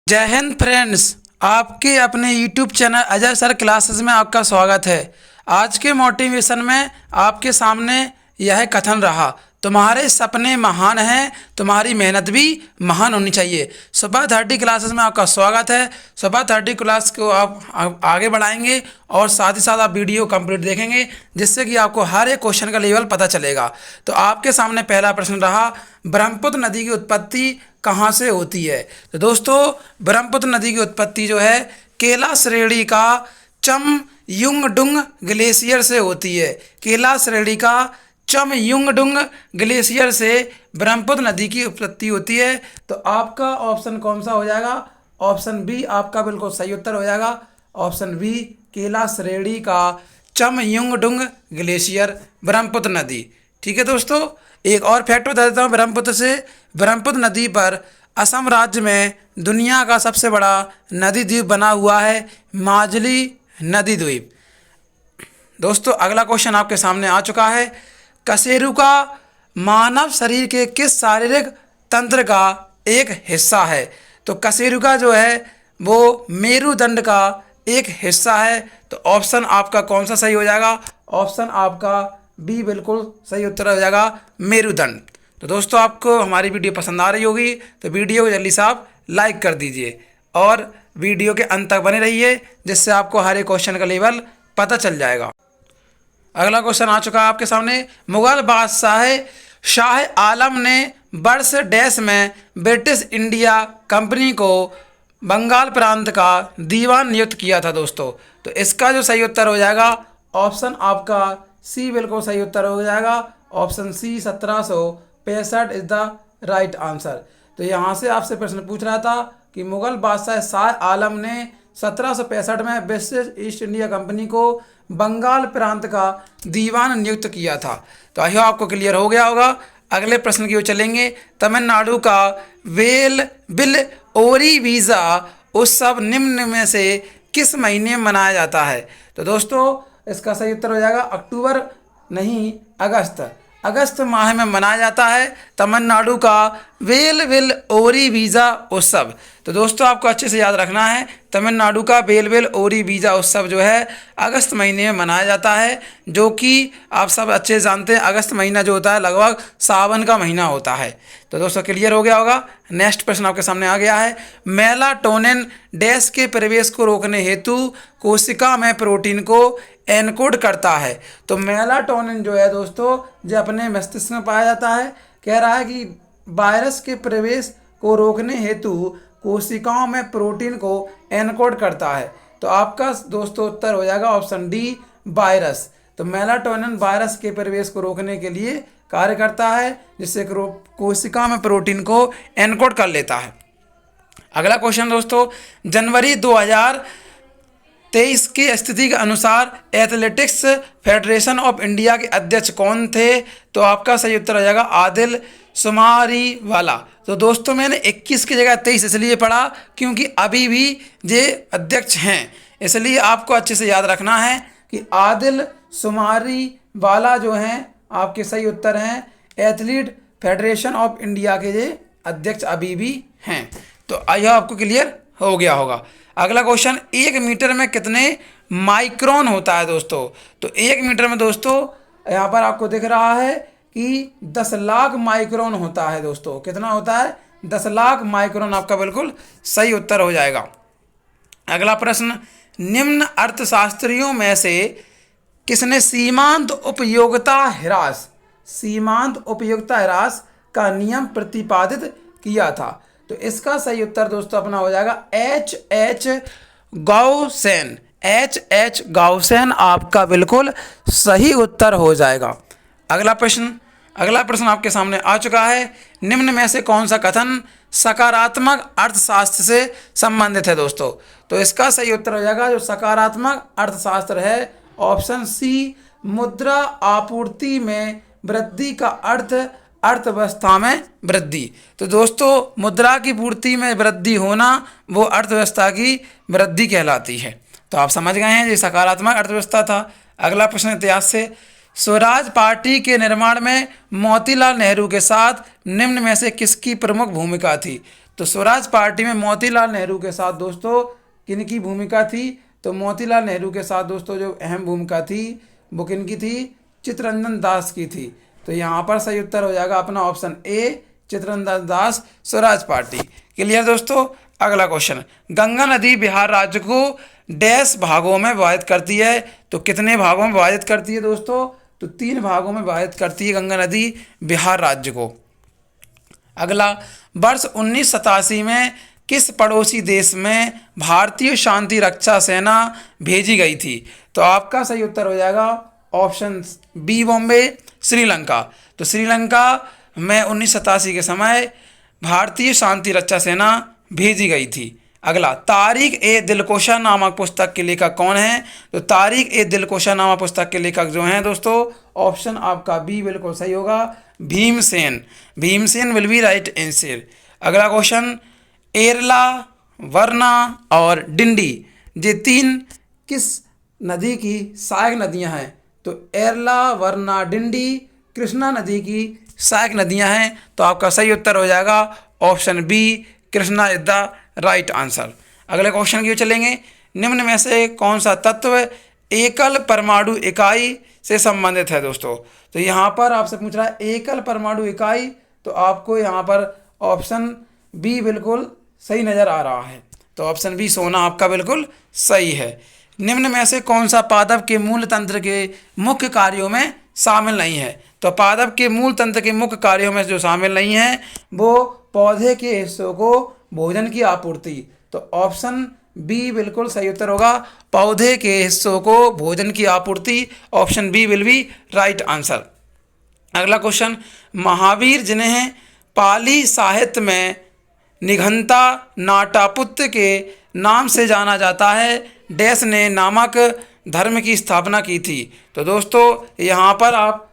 जय हिंद फ्रेंड्स। आपके अपने YouTube channel Ajay sir classes में आपका स्वागत है। आज के मोटिवेशन में आपके सामने यह कथन रहा, तुम्हारे सपने महान हैं, तुम्हारी मेहनत भी महान होनी चाहिए। सुबह 30 क्लासेस में आपका स्वागत है। सुबह 30 क्लास को आप आगे बढ़ाएंगे और साथ ही साथ आप वीडियो कंप्लीट देखेंगे, जिससे कि आपको हर एक क्वेश्चन का लेवल पता चलेगा। तो आपके सामने पहला प्रश्न रहा, ब्रह्मपुत्र नदी की उत्पत्ति कहाँ से होती है। तो दोस्तों, ब्रह्मपुत्र नदी की उत्पत्ति जो है कैलाश श्रेणी का चमयुंगडुंग ग्लेशियर से होती है। कैलाश श्रेणी का चमयुंगडुंग ग्लेशियर से ब्रह्मपुत्र नदी की उत्पत्ति होती है। तो आपका ऑप्शन कौन सा हो जाएगा? ऑप्शन बी आपका बिल्कुल सही उत्तर हो जाएगा। ऑप्शन बी, कैलाश श्रेणी का चमयुंगडुंग ग्लेशियर ब्रह्मपुत्र नदी। ठीक है दोस्तों, एक और फैक्ट बता देता हूँ ब्रह्मपुत्र से। ब्रह्मपुत्र नदी पर असम राज्य में दुनिया का सबसे बड़ा नदी द्वीप बना हुआ है, माजुली नदी द्वीप। दोस्तों, अगला क्वेश्चन आपके सामने आ चुका है। कशेरुका मानव शरीर के किस शारीरिक तंत्र का एक हिस्सा है? तो कशेरुका जो है वो मेरुदंड का एक हिस्सा है। तो ऑप्शन आपका कौन सा सही हो जाएगा? ऑप्शन आपका बी बिल्कुल सही उत्तर हो जाएगा, मेरुदंड। तो दोस्तों, आपको हमारी वीडियो पसंद आ रही होगी तो वीडियो को जल्दी से आप लाइक कर दीजिए और वीडियो के अंत तक बने रहिए, जिससे आपको हर एक क्वेश्चन का लेवल पता चल जाएगा। अगला क्वेश्चन आ चुका है आपके सामने। मुगल बादशाह शाह आलम ने वर्ष डैश में ब्रिटिश इंडिया कंपनी को बंगाल प्रांत का दीवान नियुक्त किया था दोस्तों। तो इसका जो सही उत्तर हो जाएगा, ऑप्शन आपका सी बिल्कुल सही उत्तर हो जाएगा। Option C 1765 is the right answer. तो यहाँ से आपसे प्रश्न पूछ रहा था कि मुगल बादशाह शाह आलम ने 1765 में ब्रिटिश ईस्ट इंडिया कंपनी को बंगाल प्रांत का दीवान नियुक्त किया था। तो आई होप आपको क्लियर हो गया होगा। अगले प्रश्न की ओर चलेंगे। तमिलनाडु का वेल बिल ओरी वीज़ा उत्सव निम्न में से किस महीने में मनाया जाता है? तो दोस्तों, इसका सही उत्तर हो जाएगा अक्टूबर नहीं, अगस्त माह में मनाया जाता है तमिलनाडु का वेल बिल ओरी वीज़ा उत्सव। तो दोस्तों, आपको अच्छे से याद रखना है, तमिलनाडु का वेल बिल ओरी वीज़ा उत्सव जो है अगस्त महीने में मनाया जाता है, जो कि आप सब अच्छे से जानते हैं अगस्त महीना जो होता है लगभग सावन का महीना होता है। तो दोस्तों, क्लियर हो गया होगा। नेक्स्ट प्रश्न आपके सामने आ गया है। मेलाटोनिन डैश के प्रवेश को रोकने हेतु कोशिका में प्रोटीन को एनकोड करता है। तो मेलाटोनिन जो है दोस्तों, जो अपने मस्तिष्क में पाया जाता है, कह रहा है कि वायरस के प्रवेश को रोकने हेतु कोशिकाओं में प्रोटीन को एनकोड करता है। तो आपका दोस्तों उत्तर हो जाएगा ऑप्शन डी, वायरस। तो मेलाटोनिन वायरस के प्रवेश को रोकने के लिए कार्य करता है, जिससे कोशिका में प्रोटीन को एनकोड कर लेता है। अगला क्वेश्चन दोस्तों, जनवरी 2023 की स्थिति के अनुसार एथलेटिक्स फेडरेशन ऑफ इंडिया के अध्यक्ष कौन थे? तो आपका सही उत्तर हो जाएगा आदिल शुमारीवाला। तो दोस्तों, मैंने 21 की जगह 23 इसलिए पढ़ा क्योंकि अभी भी ये अध्यक्ष हैं, इसलिए आपको अच्छे से याद रखना है कि आदिल शुमारीवाला जो हैं आपके सही उत्तर हैं। एथलीट फेडरेशन ऑफ इंडिया के ये अध्यक्ष अभी भी हैं। तो यह आपको क्लियर हो गया होगा। अगला क्वेश्चन, 1 मीटर में कितने माइक्रोन होता है दोस्तों? तो 1 मीटर में दोस्तों यहाँ पर आपको दिख रहा है कि 10 लाख माइक्रोन होता है दोस्तों। कितना होता है? 10 लाख माइक्रोन। आपका बिल्कुल सही उत्तर हो जाएगा। अगला प्रश्न, निम्न अर्थशास्त्रियों में से किसने सीमांत उपयोगिता ह्रास का नियम प्रतिपादित किया था? तो इसका सही उत्तर दोस्तों अपना हो जाएगा H.H. गाउसेन आपका बिल्कुल सही उत्तर हो जाएगा। अगला प्रश्न आपके सामने आ चुका है। निम्न में से कौन सा कथन सकारात्मक अर्थशास्त्र से संबंधित है दोस्तों? तो इसका सही उत्तर हो जाएगा जो सकारात्मक अर्थशास्त्र है, ऑप्शन सी, मुद्रा आपूर्ति में वृद्धि का अर्थ अर्थव्यवस्था में वृद्धि। तो दोस्तों, मुद्रा की पूर्ति में वृद्धि होना वो अर्थव्यवस्था की वृद्धि कहलाती है। तो आप समझ गए हैं, ये सकारात्मक अर्थव्यवस्था था। अगला प्रश्न इतिहास से, स्वराज पार्टी के निर्माण में मोतीलाल नेहरू के साथ निम्न में से किसकी प्रमुख भूमिका थी? तो स्वराज पार्टी में मोतीलाल नेहरू के साथ दोस्तों किनकी भूमिका थी? तो मोतीलाल नेहरू के साथ दोस्तों जो अहम भूमिका थी वो किनकी थी? चित्तरंजन दास की थी। तो यहाँ पर सही उत्तर हो जाएगा अपना option A, Chittaranjan Das, Swaraj party. Clear दोस्तों। अगला क्वेश्चन, गंगा नदी बिहार राज्य को डैश भागों में विभाजित करती है? तो कितने भागों में विभाजित करती है दोस्तों? तो 3 भागों में विभाजित करती है गंगा नदी बिहार राज्य को। अगला, वर्ष 1987 में किस पड़ोसी देश में भारतीय शांति रक्षा सेना भेजी गई थी? तो आपका सही उत्तर हो जाएगा ऑप्शन बी, बॉम्बे, श्रीलंका। तो श्रीलंका में 1987 के समय भारतीय शांति रक्षा सेना भेजी गई थी। अगला, तारिक ए दिलकोशा नामक पुस्तक के लेखक कौन है? तो तारिक ए दिलकोशा नामक पुस्तक के लेखक जो हैं दोस्तों, ऑप्शन आपका बी बिल्कुल सही होगा, Bhimsen. Bhimsen will be right answer. अगला क्वेश्चन, एरला, वरना और डिंडी ये 3 किस नदी की सहायक नदियां हैं? तो एरला, वरना, डिंडी कृष्णा नदी की सहायक नदियां हैं। तो आपका सही उत्तर हो जाएगा option B, Krishna is the right answer. अगले क्वेश्चन की ओर चलेंगे, निम्न में से कौन सा तत्व एकल परमाणु इकाई से संबंधित है दोस्तों? तो यहाँ पर आपसे पूछ रहा है एकल परमाणु इकाई, तो आपको यहाँ पर ऑप्शन बी बिल्कुल सही नज़र आ रहा है। तो ऑप्शन बी सोना आपका बिल्कुल सही है। निम्न में से कौन सा पादप के मूल तंत्र के मुख्य कार्यों में शामिल नहीं है? तो पादप के मूल तंत्र के मुख्य कार्यों में जो शामिल नहीं है वो पौधे के हिस्सों को भोजन की आपूर्ति। तो ऑप्शन बी बिल्कुल सही उत्तर होगा, पौधे के हिस्सों को भोजन की आपूर्ति। Option B will be right answer. अगला क्वेश्चन, महावीर जिन्हें पाली साहित्य में निघंता नाटापुत्र के नाम से जाना जाता है, डैश ने नामक धर्म की स्थापना की थी? तो दोस्तों यहाँ पर आप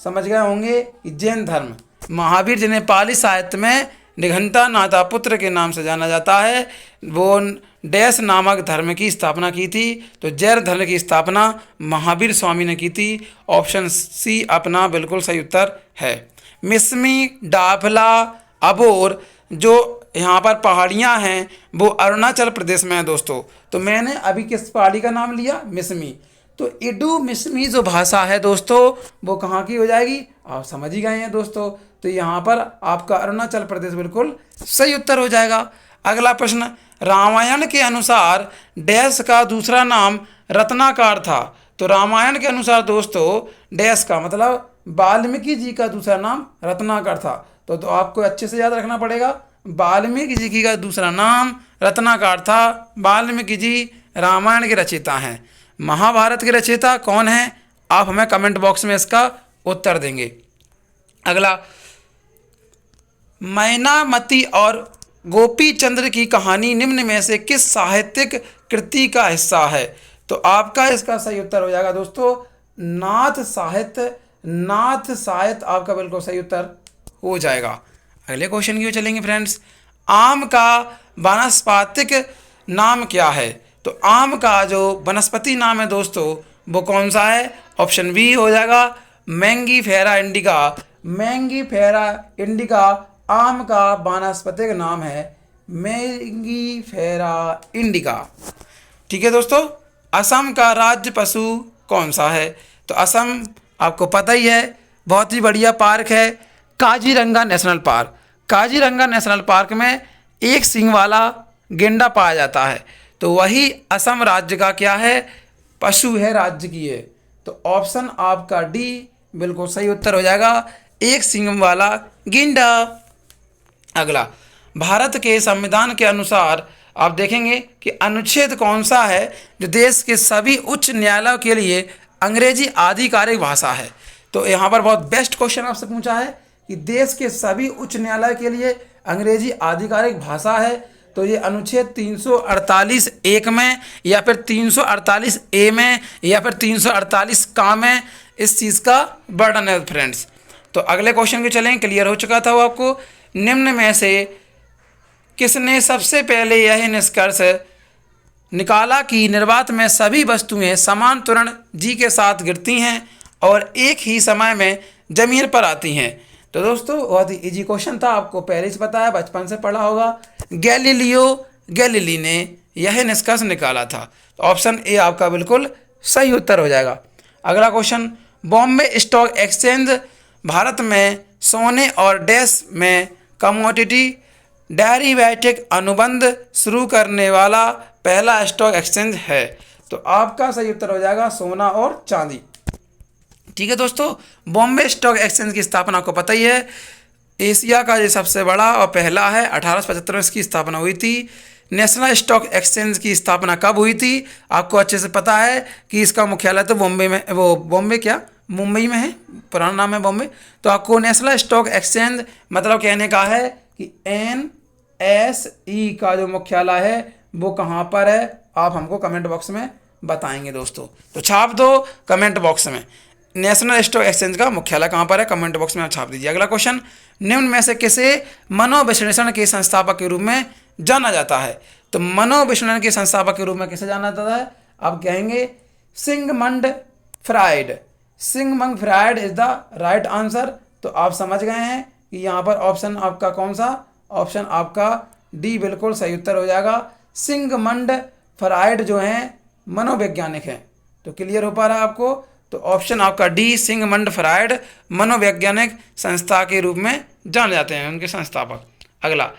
समझ गए होंगे कि जैन धर्म। महावीर जिन्हें पाली साहित्य में निघंता नाटापुत्र के नाम से जाना जाता है, वो डैश नामक धर्म की स्थापना की थी? तो जैन धर्म की स्थापना महावीर स्वामी ने की थी। ऑप्शन सी अपना बिल्कुल सही उत्तर है। मिसमी, डाफला, अबोर जो यहाँ पर पहाड़ियाँ हैं वो अरुणाचल प्रदेश में है दोस्तों। तो मैंने अभी किस पहाड़ी का नाम लिया? मिसमी। तो इडू मिसमी जो भाषा है दोस्तों वो कहाँ की हो जाएगी? आप समझ ही गए हैं दोस्तों। तो यहाँ पर आपका अरुणाचल प्रदेश बिल्कुल सही उत्तर हो जाएगा। अगला प्रश्न, रामायण के अनुसार डैश का दूसरा नाम रत्नाकर था? तो रामायण के अनुसार दोस्तों डैश का मतलब वाल्मीकि जी का दूसरा नाम रत्नाकर था। तो आपको अच्छे से याद रखना पड़ेगा, वाल्मीकि जी का दूसरा नाम रत्नाकर था। वाल्मीकि जी रामायण के रचयिता हैं। महाभारत के रचयिता कौन हैं? आप हमें कमेंट बॉक्स में इसका उत्तर देंगे। अगला, मैनामती और गोपी चंद्र की कहानी निम्न में से किस साहित्यिक कृति का हिस्सा है? तो आपका इसका सही उत्तर हो जाएगा दोस्तों नाथ साहित्य। नाथ साहित्य आपका बिल्कुल सही उत्तर हो जाएगा। अगले क्वेश्चन की ओर चलेंगे फ्रेंड्स, आम का वानस्पतिक नाम क्या है? तो आम का जो वनस्पति नाम है दोस्तों वो कौन सा है? ऑप्शन बी हो जाएगा मैंगीफेरा इंडिका। मैंगीफेरा इंडिका आम का वानस्पतिक नाम है, मैंगीफेरा इंडिका। ठीक है दोस्तों। असम का राज्य पशु कौन सा है? तो असम आपको पता ही है, बहुत ही बढ़िया पार्क है Kaziranga national park. Kaziranga national park में एक सींग वाला गेंडा पाया जाता है। तो वही असम राज्य का क्या है? पशु है, राज्य की है। तो ऑप्शन आपका डी बिल्कुल सही उत्तर हो जाएगा, एक सींग वाला गेंडा। अगला, भारत के संविधान के अनुसार आप देखेंगे कि अनुच्छेद कौन सा है जो देश के सभी उच्च न्यायालयों के लिए अंग्रेजी आधिकारिक भाषा है? तो यहाँ पर बहुत बेस्ट क्वेश्चन आपसे पूछा है कि देश के सभी उच्च न्यायालय के लिए अंग्रेजी आधिकारिक भाषा है। तो ये अनुच्छेद 348(1) में या फिर 348(a) में या फिर 348 का में इस चीज़ का वर्णन है फ्रेंड्स। तो अगले क्वेश्चन के चलें, क्लियर हो चुका था वो आपको। निम्न में से किसने सबसे पहले यह निष्कर्ष निकाला कि निर्वात में सभी वस्तुएं समान त्वरण जी के साथ गिरती हैं और एक ही समय में जमीन पर आती हैं? तो दोस्तों बहुत ही इजी क्वेश्चन था, आपको पहले से पता है, बचपन से पढ़ा होगा। गैलीलियो गैलीली ने यह निष्कर्ष निकाला था। तो ऑप्शन ए आपका बिल्कुल सही उत्तर हो जाएगा। अगला question, Bombay stock exchange Bharat में सोने और डैश में कमोडिटी डेरिवेटिव अनुबंध शुरू करने वाला पहला स्टॉक एक्सचेंज है। तो आपका सही उत्तर हो जाएगा सोना और चांदी। ठीक है दोस्तों, बॉम्बे स्टॉक एक्सचेंज की स्थापना आपको पता ही है, एशिया का ये सबसे बड़ा और पहला है। 1875 में इसकी स्थापना हुई थी। नेशनल स्टॉक एक्सचेंज की स्थापना कब हुई थी? आपको अच्छे से पता है कि इसका मुख्यालय तो बॉम्बे में, वो बॉम्बे क्या मुंबई में है, पुराना नाम है बॉम्बे। तो आपको नेशनल स्टॉक एक्सचेंज मतलब कहने का है कि NSE का जो मुख्यालय है वो कहाँ पर है, आप हमको कमेंट बॉक्स में बताएंगे दोस्तों। तो छाप दो कमेंट बॉक्स में, नेशनल स्टॉक एक्सचेंज का मुख्यालय कहाँ पर है, कमेंट बॉक्स में आप छाप दीजिए। अगला क्वेश्चन, निम्न में से किसे मनोविश्लेषण के संस्थापक के रूप में जाना जाता है? तो मनोविश्लेषण के संस्थापक के रूप में किसे जाना जाता है? आप कहेंगे Sigmund Freud. Sigmund Freud is the right answer. तो आप समझ गए हैं कि यहाँ पर ऑप्शन आपका कौन सा? ऑप्शन आपका डी बिल्कुल सही उत्तर हो जाएगा। सिगमंड फ्राइड जो हैं मनोवैज्ञानिक हैं। तो क्लियर हो पा रहा है आपको? तो ऑप्शन आपका डी, सिगमंड फ्राइड मनोवैज्ञानिक संस्था के रूप में जाने जाते हैं, उनके संस्थापक। अगला,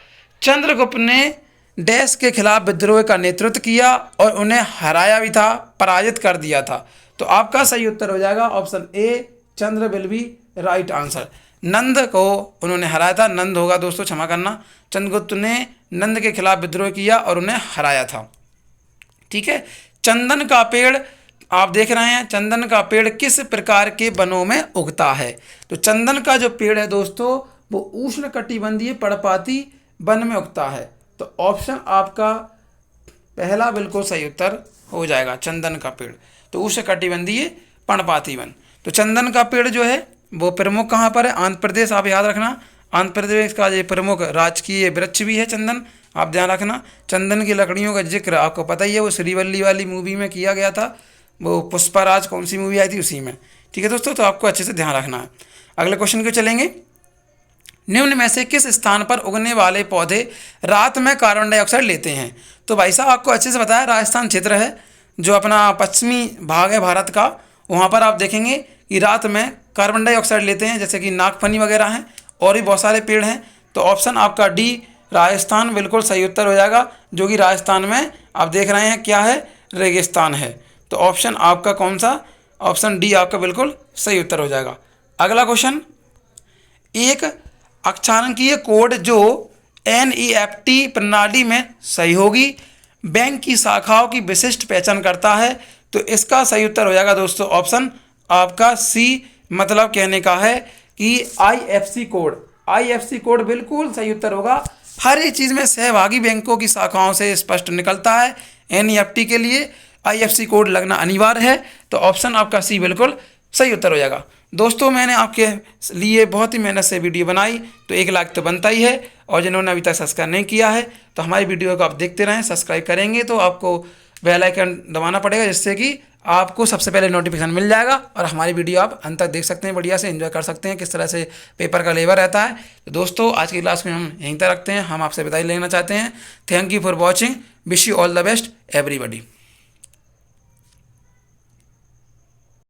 चंद्रगुप्त ने डैश के खिलाफ विद्रोह का नेतृत्व किया और उन्हें हराया भी था, पराजित कर दिया था। तो आपका सही उत्तर हो जाएगा option A, Chandra will be right answer. Nand को उन्होंने हराया था, नंद होगा दोस्तों, क्षमा करना। चंद्रगुप्त ने नंद के खिलाफ विद्रोह किया और उन्हें हराया था। ठीक है। चंदन का पेड़ आप देख रहे हैं, चंदन का पेड़ किस प्रकार के वनों में उगता है? तो चंदन का जो पेड़ है दोस्तों वो उष्णकटिबंधीय पर्णपाती वन में उगता है। तो ऑप्शन आपका पहला बिल्कुल सही उत्तर हो जाएगा, चंदन का पेड़। तो उष्णकटिबंधीय पर्णपाती वन। तो चंदन का पेड़ जो है वो प्रमुख कहाँ पर है? आंध्र प्रदेश। आप याद रखना, आंध्र प्रदेश का ये प्रमुख राजकीय वृक्ष भी है चंदन, आप ध्यान रखना। चंदन की लकड़ियों का जिक्र आपको पता ही है, वो श्रीवल्ली वाली मूवी में किया गया था, वो पुष्पाराज कौन सी मूवी आई थी उसी में। ठीक है दोस्तों, तो आपको अच्छे से ध्यान रखना है। अगले क्वेश्चन को चलेंगे, निम्न में से किस स्थान पर उगने वाले पौधे रात में कार्बन डाइऑक्साइड लेते हैं? तो भाई साहब आपको अच्छे से बताया, राजस्थान क्षेत्र है जो अपना पश्चिमी भाग है भारत का, वहाँ पर आप देखेंगे कि रात में कार्बन डाइऑक्साइड लेते हैं, जैसे कि नागफनी वगैरह हैं और भी बहुत सारे पेड़ हैं। तो ऑप्शन आपका डी, राजस्थान बिल्कुल सही उत्तर हो जाएगा, जो कि राजस्थान में आप देख रहे हैं क्या है, रेगिस्तान है। तो ऑप्शन आपका कौन सा? ऑप्शन डी आपका बिल्कुल सही उत्तर हो जाएगा। अगला क्वेश्चन, एक अक्षांकीय कोड जो NEFT प्रणाली में सहयोगी बैंक की शाखाओं की विशिष्ट पहचान करता है। तो इसका सही उत्तर हो जाएगा दोस्तों ऑप्शन आपका सी, मतलब कहने का है कि IFC कोड। IFC कोड बिल्कुल सही उत्तर होगा। हर एक चीज़ में सहभागी बैंकों की शाखाओं से स्पष्ट निकलता है। NEFT के लिए IFC कोड लगना अनिवार्य है। तो ऑप्शन आपका सी बिल्कुल सही उत्तर हो जाएगा। दोस्तों मैंने आपके लिए बहुत ही मेहनत से वीडियो बनाई, तो एक लाइक तो बनता ही है, और जिन्होंने अभी तक सब्सक्राइब नहीं किया है तो हमारी वीडियो को आप देखते रहें। सब्सक्राइब करेंगे तो आपको बेल आइकन दबाना पड़ेगा, जिससे कि आपको सबसे पहले नोटिफिकेशन मिल जाएगा और हमारी वीडियो आप अंत तक देख सकते हैं, बढ़िया से एंजॉय कर सकते हैं किस तरह से पेपर का लेवल रहता है। तो दोस्तों आज की क्लास में हम यहीं तक रखते हैं, हम आपसे विदाई लेना चाहते हैं। Thank you for watching, wish you all the best everybody.